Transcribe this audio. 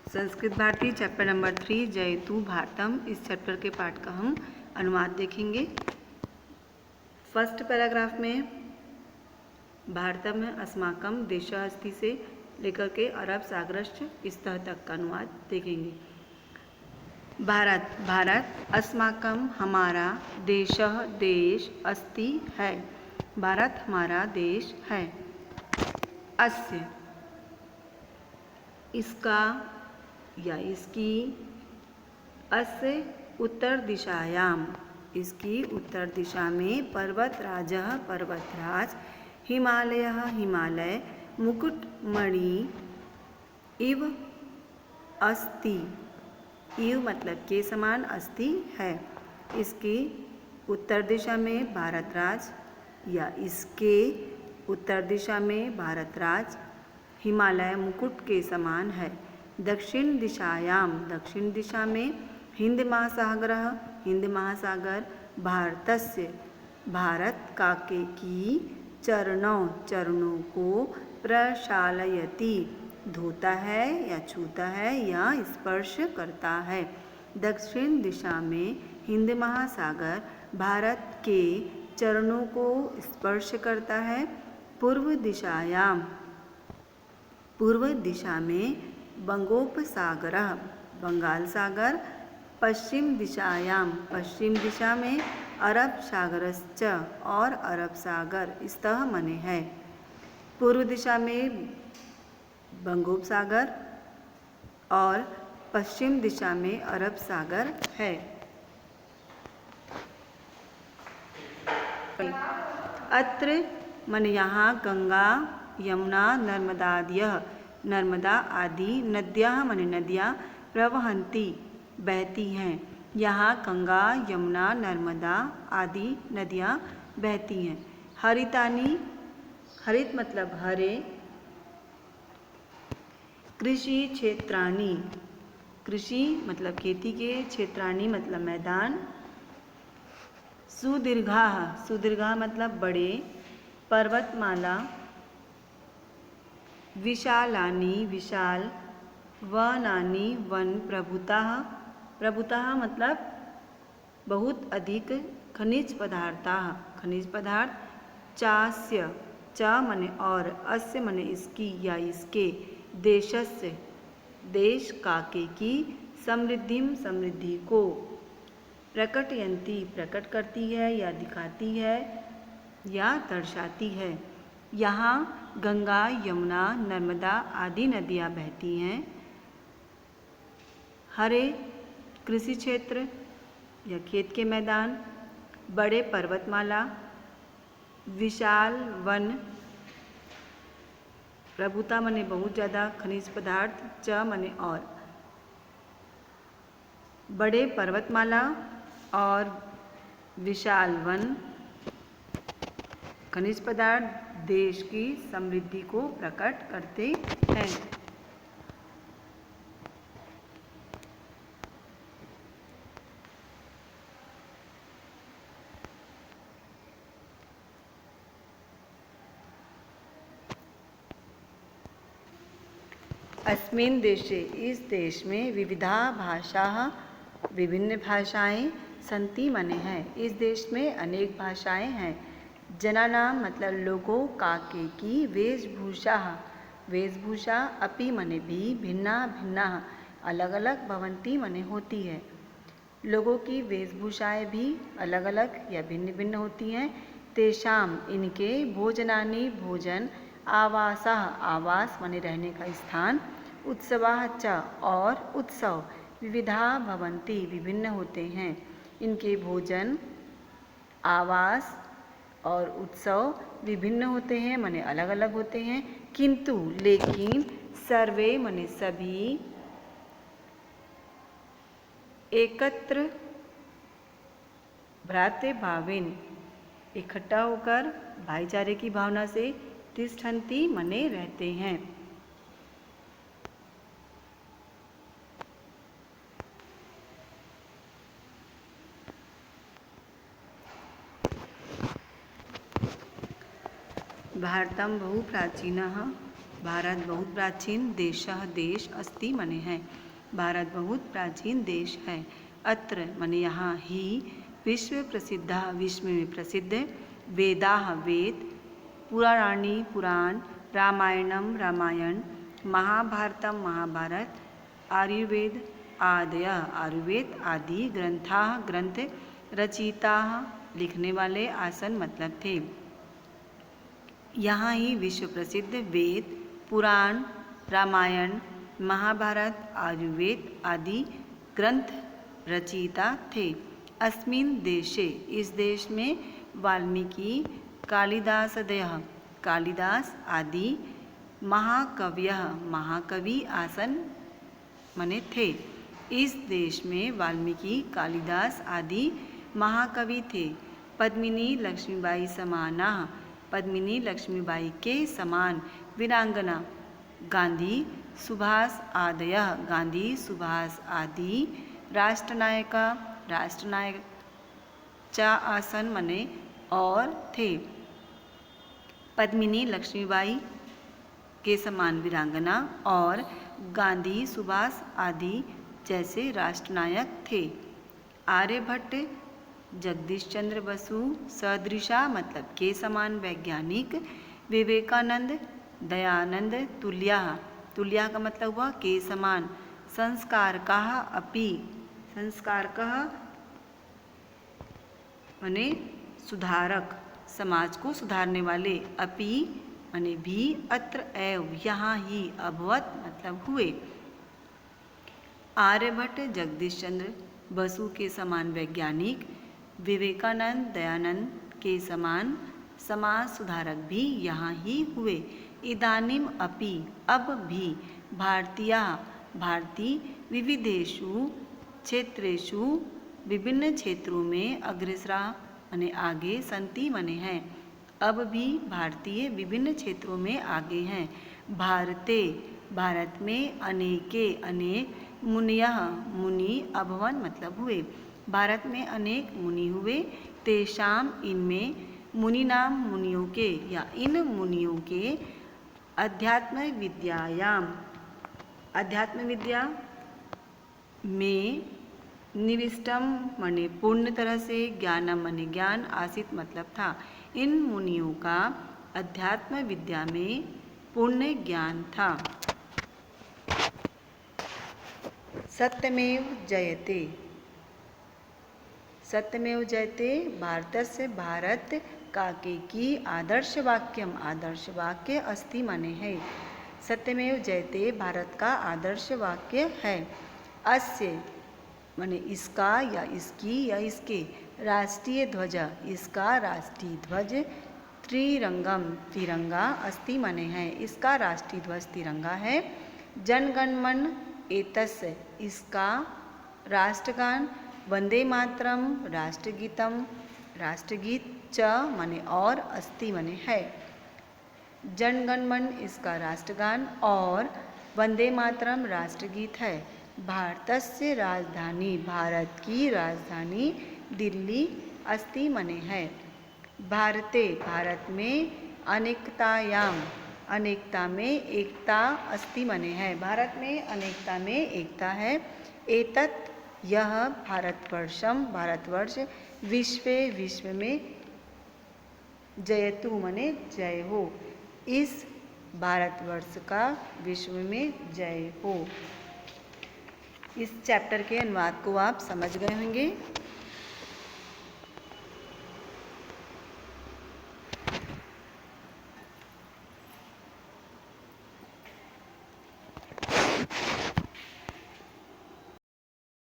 Sanskrit Bharti chapter number 3 जयतु भारतम। इस chapter के पाठ का हम अनुवाद देखेंगे। फर्स्ट पैराग्राफ में भारतम है अस्माकम देशः अस्ति से लेकर के अरब सागरश्च स्तः तक का अनुवाद देखेंगे। भारत भारत अस्माकम हमारा, देशः देश, अस्ति है, भारत हमारा देश है। अस्य इसका या इसकी, अस्य उत्तर दिशायाम इसकी उत्तर दिशा में, पर्वतराजः पर्वतराज, हिमालयः हिमालय, मुकुटमणि इव अस्ति, इव मतलब के समान, अस्ति है। इसकी उत्तर दिशा में भारतराज या इसके उत्तर दिशा में भारतराज हिमालय मुकुट के समान है। दक्षिण दिशायाम दक्षिण दिशा में हिंद महासागर, हिंद महासागर, भारतस्य भारत काके की, चरणों चरणों को, प्रशालयति धोता है या छूता है या स्पर्श करता है। दक्षिण दिशा में हिंद महासागर भारत के चरणों को स्पर्श करता है। पूर्व दिशायाम पूर्व दिशा में बंगोपसागर बंगाल सागर, पश्चिम दिशायाम पश्चिम दिशा में अरब सागरश्च और अरब सागर स्तः मने है। पूर्व दिशा में बंगोपसागर और पश्चिम दिशा में अरब सागर है। अत्र मन यहाँ गंगा यमुना नर्मदादयः नर्मदा आदि नद्याः मन नदियाँ प्रवहन्ति बहती हैं। यहाँ गंगा यमुना नर्मदा आदि नदियाँ बहती हैं। हरितानि हरित मतलब हरे, कृषि क्षेत्राणि कृषि मतलब खेती के, क्षेत्राणि मतलब मैदान, सुदीर्घाः सुदीर्घाः मतलब बड़े, पर्वतमाला, विशालानि विशाल, वनानि वन, प्रभुताः प्रभुताः मतलब बहुत अधिक, खनिज पदार्थाः खनिज पदार्थ, चास्य च मने और, अस्य मने इसकी या इसके, देशस्य देश काके की, समृद्धिम समृद्धि को, प्रकटयन्ति प्रकट करती है या दिखाती है या दर्शाती है। यहाँ गंगा यमुना नर्मदा आदि नदियाँ बहती हैं। हरे कृषि क्षेत्र या खेत के मैदान, बड़े पर्वतमाला, विशाल वन, प्रभुता मने बहुत ज़्यादा, खनिज पदार्थ, च मने और, बड़े पर्वतमाला और विशाल वन, खनिज पदार्थ देश की समृद्धि को प्रकट करते हैं। अस्मिन् देशे इस देश में, विविधा भाषाः विभिन्न भाषाएं, सन्ति मने हैं इस देश में अनेक भाषाएं हैं। जनानाम मतलब लोगों, काके की, वेशभूषा वेशभूषा, अपि मने भी, भिन्ना भिन्ना अलग अलग, भवन्ति मने होती है। लोगों की वेशभूषाएं भी अलग अलग या भिन्न भिन्न होती हैं। तेषाम इनके, भोजनानि भोजन, आवासाः आवास मने रहने का स्थान, उत्सवाः च और उत्सव, विविधा भवन्ति विभिन्न होते हैं। इनके भोजन, आवास और उत्सव विभिन्न होते हैं मने अलग अलग होते हैं। किंतु लेकिन, सर्वे मने सभी, एकत्र भ्रातृभावेन इकट्ठा होकर भाईचारे की भावना से, तिष्ठन्ति मने रहते हैं। भारतम बहु प्राचीनः भारत बहुत प्राचीन देशः देश अस्ति मने है। भारत बहुत प्राचीन देश है। अत्र मने यहाँ ही विश्व प्रसिद्धः विश्व में प्रसिद्ध वेदाः वेद पुराणानि पुराण रामायणम रामायण महाभारतम महाभारत आयुर्वेद आदयः आयुर्वेद आदि ग्रंथाः ग्रंथ रचिताः लिखने वाले आसन मतलब थे। यहाँ ही विश्व प्रसिद्ध वेद पुराण रामायण महाभारत आयुर्वेद आदि ग्रंथ रचिता थे। अस्मिन् देशे इस देश में वाल्मीकि कालिदासदयः कालिदास आदि महाकवयः महाकवि आसन मने थे। इस देश में वाल्मीकि कालिदास आदि महाकवि थे। पद्मिनी लक्ष्मीबाई समाना पद्मिनी लक्ष्मीबाई के समान वीरांगना गांधी सुभाष आदयः गांधी सुभाष आदि राष्ट्रनायका राष्ट्रनायक चा आसन मने और थे। पद्मिनी लक्ष्मीबाई के समान वीरांगना और गांधी सुभाष आदि जैसे राष्ट्रनायक थे। आर्यभट्ट जगदीश चंद्र बसु सदृशा मतलब के समान वैज्ञानिक विवेकानंद दयानंद तुल्या तुल्या का मतलब हुआ के समान संस्कारकाः अपि संस्कारकः मने सुधारक समाज को सुधारने वाले अपि मने भी अत्र एव यहाँ ही अभवत मतलब हुए। आर्यभट्ट जगदीश चंद्र बसु के समान वैज्ञानिक विवेकानंद दयानंद के समान समाज सुधारक भी यहाँ ही हुए। इदानीम अपि अब भी भारतीया भारतीय विविधेषु क्षेत्रेषु विभिन्न क्षेत्रों में अग्रसरा मने आगे संति मने हैं। अब भी भारतीय विभिन्न क्षेत्रों में आगे हैं। भारते भारत में अनेके अनेक मुनियः मुनि अभवन मतलब हुए। भारत में अनेक मुनि हुए। तेषाम इनमें मुनि नाम मुनियों के या इन मुनियों के अध्यात्म विद्यायाम अध्यात्म विद्या में निविष्टम मने पूर्ण तरह से ज्ञानम मने ज्ञान आसित मतलब था। इन मुनियों का अध्यात्म विद्या में पूर्ण ज्ञान था। सत्यमेव जयते सत्यमेव जयते भारतस्य भारत काके की आदर्श वाक्य अस्ति माने है। सत्यमेव जयते भारत का आदर्श वाक्य है। अस्य माने इसका या इसकी या इसके राष्ट्रीय ध्वज इसका राष्ट्रीय ध्वज त्रिरंगम तिरंगा अस्ति माने है। इसका राष्ट्रीय ध्वज तिरंगा है। जनगणमन एतस्य इसका राष्ट्रगान वंदे मातरम राष्ट्रगीतम राष्ट्रगीत च माने और अस्ति माने है। जनगणमन इसका राष्ट्रगान और वंदे मातरम राष्ट्रगीत है। भारतस्य राजधानी भारत की राजधानी दिल्ली अस्ति मने है। भारते भारत में अनेकतायाम अनेकता में एकता अस्ति मने है। भारत में अनेकता में एकता है। एतत् यह भारतवर्षम भारतवर्ष विश्व में जयतु मने जय हो। इस भारतवर्ष का विश्व में जय हो। इस चैप्टर के अनुवाद को आप समझ गए होंगे।